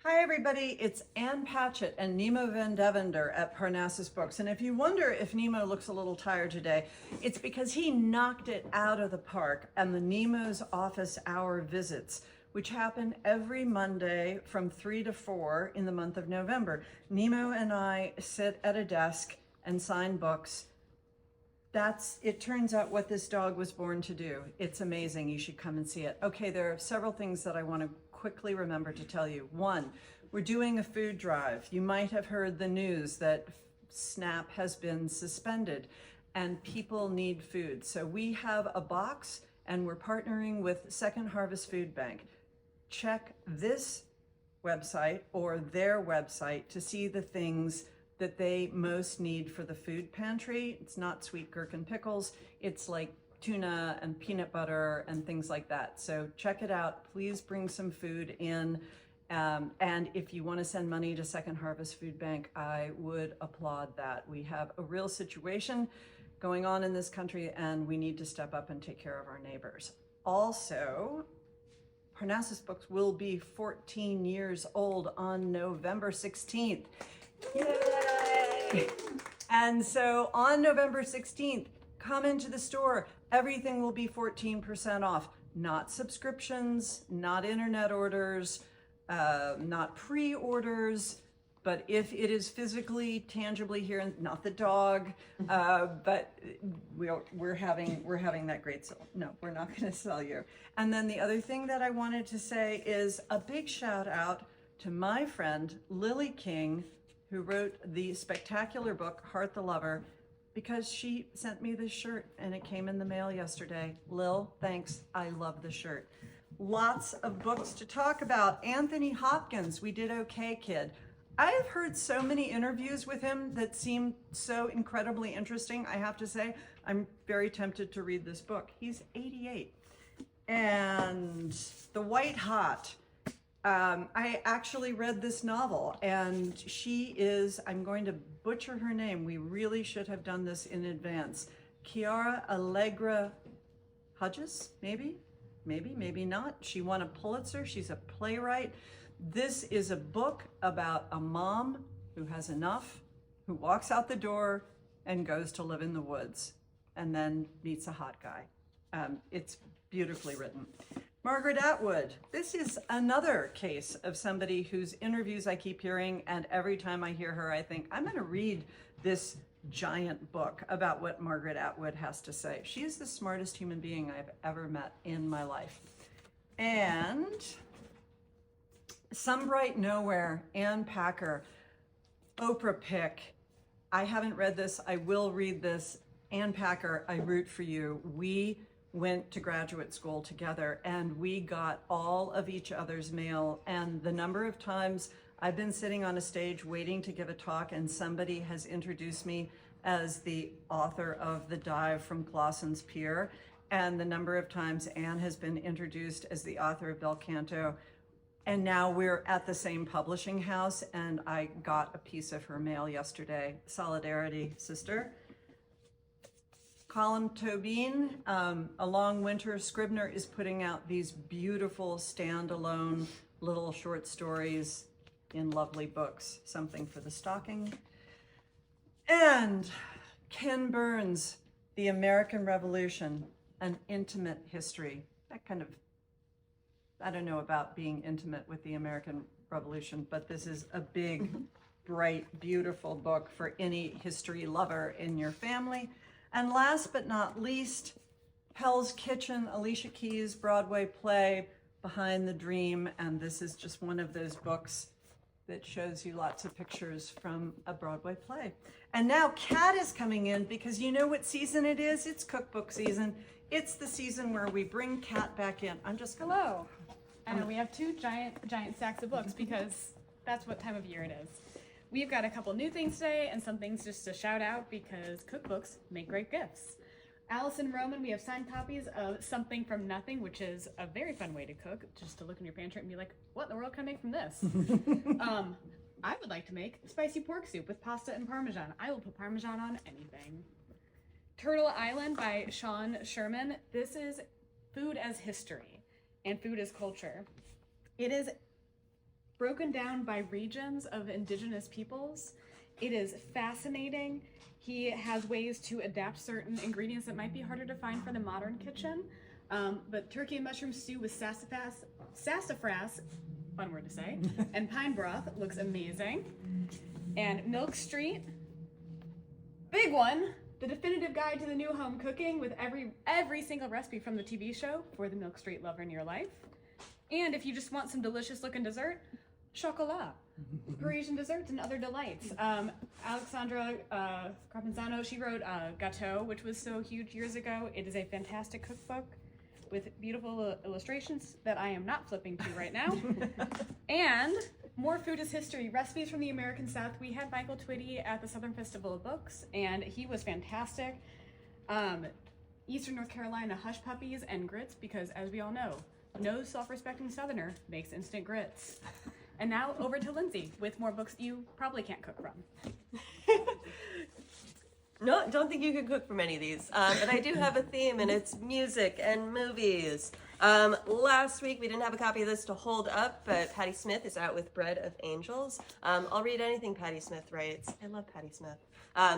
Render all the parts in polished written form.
Hi everybody, it's Ann Patchett and Nemo Van Devender at Parnassus Books. And if you wonder if Nemo looks a little tired today, it's because he knocked it out of the park on the Nemo's office hour visits, which happen every Monday from 3 to 4 in the month of November. Nemo and I sit at a desk and sign books. It turns out what this dog was born to do. It's amazing. You should come and see it. Okay, there are several things that I want to quickly remember to tell you. One, we're doing a food drive. You might have heard the news that SNAP has been suspended and people need food. So we have a box and we're partnering with Second Harvest Food Bank. Check this website or their website to see the things that they most need for the food pantry. It's not sweet gherkin pickles. It's like tuna and peanut butter and things like that. So check it out. Please bring some food in. And if you want to send money to Second Harvest Food Bank, I would applaud that. We have a real situation going on in this country and we need to step up and take care of our neighbors. Also, Parnassus Books will be 14 years old on November 16th. Yay! And so on November 16th, come into the store. Everything will be 14% off. Not subscriptions, not internet orders, not pre-orders, but if it is physically, tangibly here, not the dog, but we're having that great sale. No, we're not going to sell you. And then the other thing that I wanted to say is a big shout out to my friend Lily King, who wrote the spectacular book Heart the Lover, because she sent me this shirt and it came in the mail yesterday. Lil, thanks. I love the shirt. Lots of books to talk about. Anthony Hopkins, We Did Okay, Kid. I have heard so many interviews with him that seem so incredibly interesting. I have to say, I'm very tempted to read this book. He's 88. And The White Hot. I actually read this novel and she is, I'm going to butcher her name. We really should have done this in advance. Chiara Allegra Hudges, maybe not. She won a Pulitzer. She's a playwright. This is a book about a mom who has enough, who walks out the door and goes to live in the woods and then meets a hot guy. It's beautifully written. Margaret Atwood. This is another case of somebody whose interviews I keep hearing, and every time I hear her, I think, I'm going to read this giant book about what Margaret Atwood has to say. She is the smartest human being I've ever met in my life. And Some Bright Nowhere, Ann Packer, Oprah pick. I haven't read this. I will read this. Ann Packer, I root for you. We went to graduate school together and we got all of each other's mail, and the number of times I've been sitting on a stage waiting to give a talk and somebody has introduced me as the author of The Dive from Clausen's Pier, and the number of times Anne has been introduced as the author of Bel Canto, and now we're at the same publishing house and I got a piece of her mail yesterday. Solidarity, sister. Colm Tobin, A Long Winter. Scribner is putting out these beautiful standalone little short stories in lovely books, something for the stocking. And Ken Burns, The American Revolution, An Intimate History. That kind of, I don't know about being intimate with the American Revolution, but this is a big, bright, beautiful book for any history lover in your family. And last but not least, Hell's Kitchen, Alicia Keys' Broadway play, Behind the Dream. And this is just one of those books that shows you lots of pictures from a Broadway play. And now Kat is coming in because you know what season it is? It's cookbook season. It's the season where we bring Kat back in. I'm just gonna... Hello. And we have two giant stacks of books because that's what time of year it is. We've got a couple new things today and some things just to shout out because cookbooks make great gifts. Allison Roman, we have signed copies of Something from Nothing, which is a very fun way to cook, just to look in your pantry and be like, what in the world can I make from this? I would like to make spicy pork soup with pasta and Parmesan. I will put Parmesan on anything. Turtle Island by Sean Sherman. This is food as history and food as culture. It is broken down by regions of indigenous peoples. It is fascinating. He has ways to adapt certain ingredients that might be harder to find for the modern kitchen. But turkey and mushroom stew with sassafras, fun word to say, and pine broth looks amazing. And Milk Street, big one, the definitive guide to the new home cooking with every single recipe from the TV show for the Milk Street lover in your life. And if you just want some delicious looking dessert, chocolat, Parisian desserts and other delights. Alexandra Carpenzano, she wrote Gâteau, which was so huge years ago. It is a fantastic cookbook with beautiful illustrations that I am not flipping to right now. And more food is history, recipes from the American South. We had Michael Twitty at the Southern Festival of Books, and he was fantastic. Eastern North Carolina hush puppies and grits, because as we all know, no self-respecting Southerner makes instant grits. And now over to Lindsay with more books you probably can't cook from. No, don't think you can cook from any of these. But I do have a theme, and it's music and movies. Last week we didn't have a copy of this to hold up, but Patti Smith is out with Bread of Angels. I'll read anything Patti Smith writes. I love Patti Smith.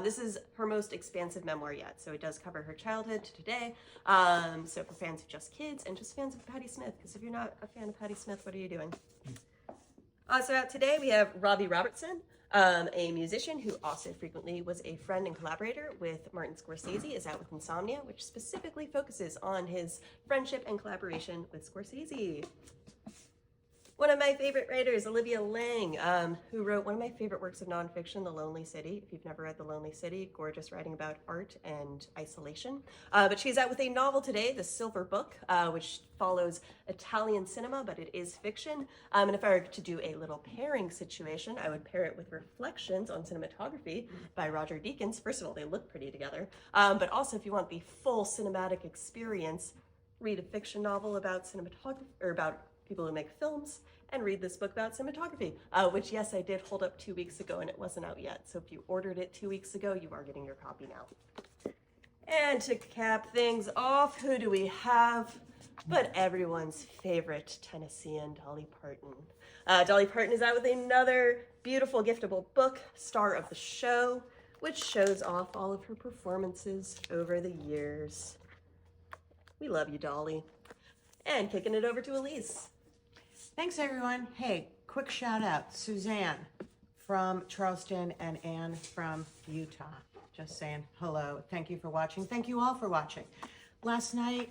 This is her most expansive memoir yet, so it does cover her childhood to today. So for fans of just kids and just fans of Patti Smith, because if you're not a fan of Patti Smith, what are you doing? So out today we have Robbie Robertson, a musician who also frequently was a friend and collaborator with Martin Scorsese, is out with Insomnia, which specifically focuses on his friendship and collaboration with Scorsese. One of my favorite writers, Olivia Lang, who wrote one of my favorite works of nonfiction, The Lonely City. If you've never read The Lonely City, gorgeous writing about art and isolation. But she's out with a novel today, The Silver Book, which follows Italian cinema, but it is fiction. And if I were to do a little pairing situation, I would pair it with Reflections on Cinematography by Roger Deakins. First of all, they look pretty together. But also, if you want the full cinematic experience, read a fiction novel about cinematography, or about people who make films, and read this book about cinematography, which, yes, I did hold up 2 weeks ago and it wasn't out yet. So if you ordered it 2 weeks ago, you are getting your copy now. And to cap things off, who do we have but everyone's favorite Tennessean, Dolly Parton. Dolly Parton is out with another beautiful, giftable book, Star of the Show, which shows off all of her performances over the years. We love you, Dolly. And kicking it over to Elise. Thanks, everyone. Hey, quick shout out, Suzanne from Charleston and Anne from Utah. Just saying hello. Thank you for watching. Thank you all for watching. Last night,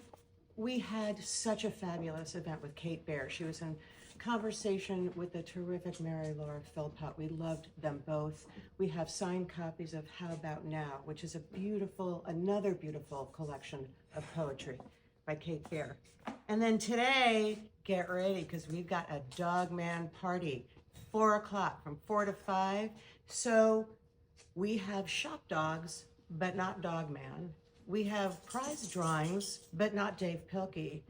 we had such a fabulous event with Kate Baer. She was in conversation with the terrific Mary Laura Philpott. We loved them both. We have signed copies of How About Now, which is another beautiful collection of poetry by Kate Baer. And then today, get ready, because we've got a Dog Man party, 4 o'clock, from 4 to 5. So we have shop dogs, but not Dog Man. We have prize drawings, but not Dave Pilkey.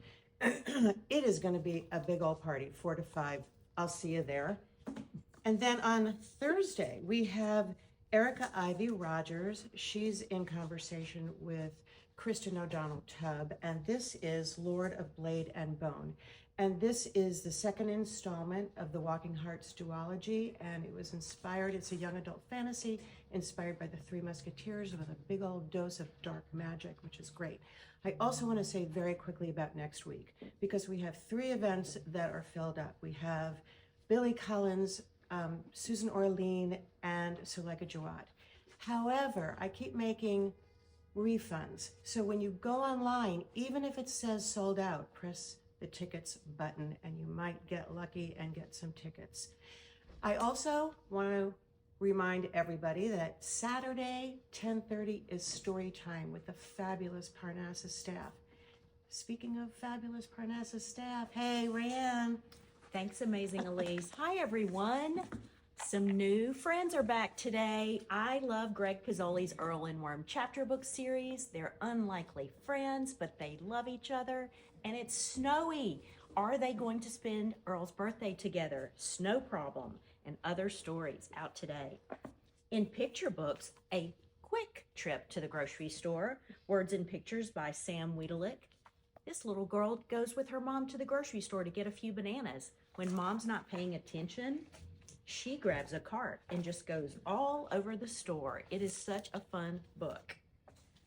It is going to be a big old party, 4 to 5. I'll see you there. And then on Thursday, we have Erica Ivy Rogers. She's in conversation with Kristen O'Donnell Tubb, and this is Lord of Blade and Bone. And this is the second installment of the Walking Hearts duology, and it was inspired, it's a young adult fantasy inspired by the Three Musketeers with a big old dose of dark magic, which is great. I also want to say very quickly about next week, because we have 3 events that are filled up. We have Billy Collins, Susan Orlean, and Suleika Jawad. However, I keep making refunds. So when you go online, even if it says sold out, press the tickets button and you might get lucky and get some tickets. I also want to remind everybody that Saturday, 10:30 is story time with the fabulous Parnassus staff. Speaking of fabulous Parnassus staff, hey, Rayanne. Thanks, amazing Elise. Hi, everyone. Some new friends are back today. I love Greg Pizzoli's Earl and Worm chapter book series. They're unlikely friends, but they love each other, and it's snowy. Are they going to spend Earl's birthday together? Snow Problem and other stories out today. In picture books, a quick trip to the grocery store. Words and Pictures by Sam Wiedelick. This little girl goes with her mom to the grocery store to get a few bananas. when mom's not paying attention, she grabs a cart and just goes all over the store. It is such a fun book.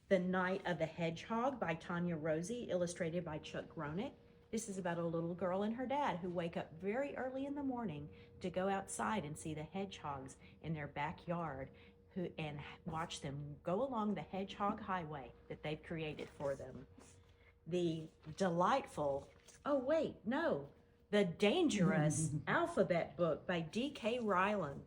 The Night of the Hedgehog by Tanya Rosie, illustrated by Chuck Gronick. This is about a little girl and her dad who wake up very early in the morning to go outside and see the hedgehogs in their backyard and watch them go along the hedgehog highway that they've created for them. The delightful, the dangerous alphabet book by D.K. Ryland.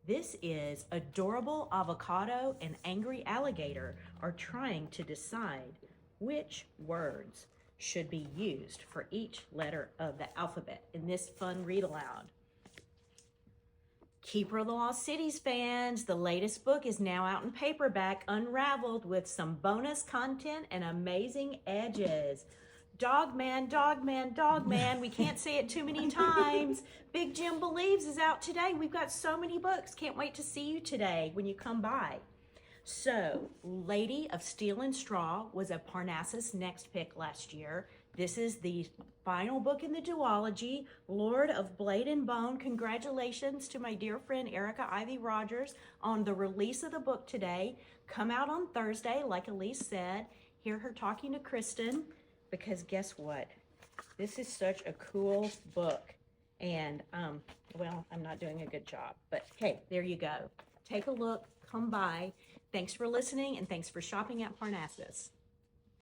This is adorable avocado and angry alligator are trying to decide which words should be used for each letter of the alphabet in this fun read aloud. Keeper of the Lost Cities fans, the latest book is now out in paperback, unraveled with some bonus content and amazing edges. Dogman, Dogman, Dogman. We can't say it too many times. Big Jim Believes is out today. We've got so many books. Can't wait to see you today when you come by. So, Lady of Steel and Straw was a Parnassus Next pick last year. This is the final book in the duology, Lord of Blade and Bone. Congratulations to my dear friend Erica Ivy Rogers on the release of the book today. Come out on Thursday, like Elise said. Hear her talking to Kristen, because guess what? This is such a cool book. And, I'm not doing a good job. But, hey, there you go. Take a look. Come by. Thanks for listening, and thanks for shopping at Parnassus.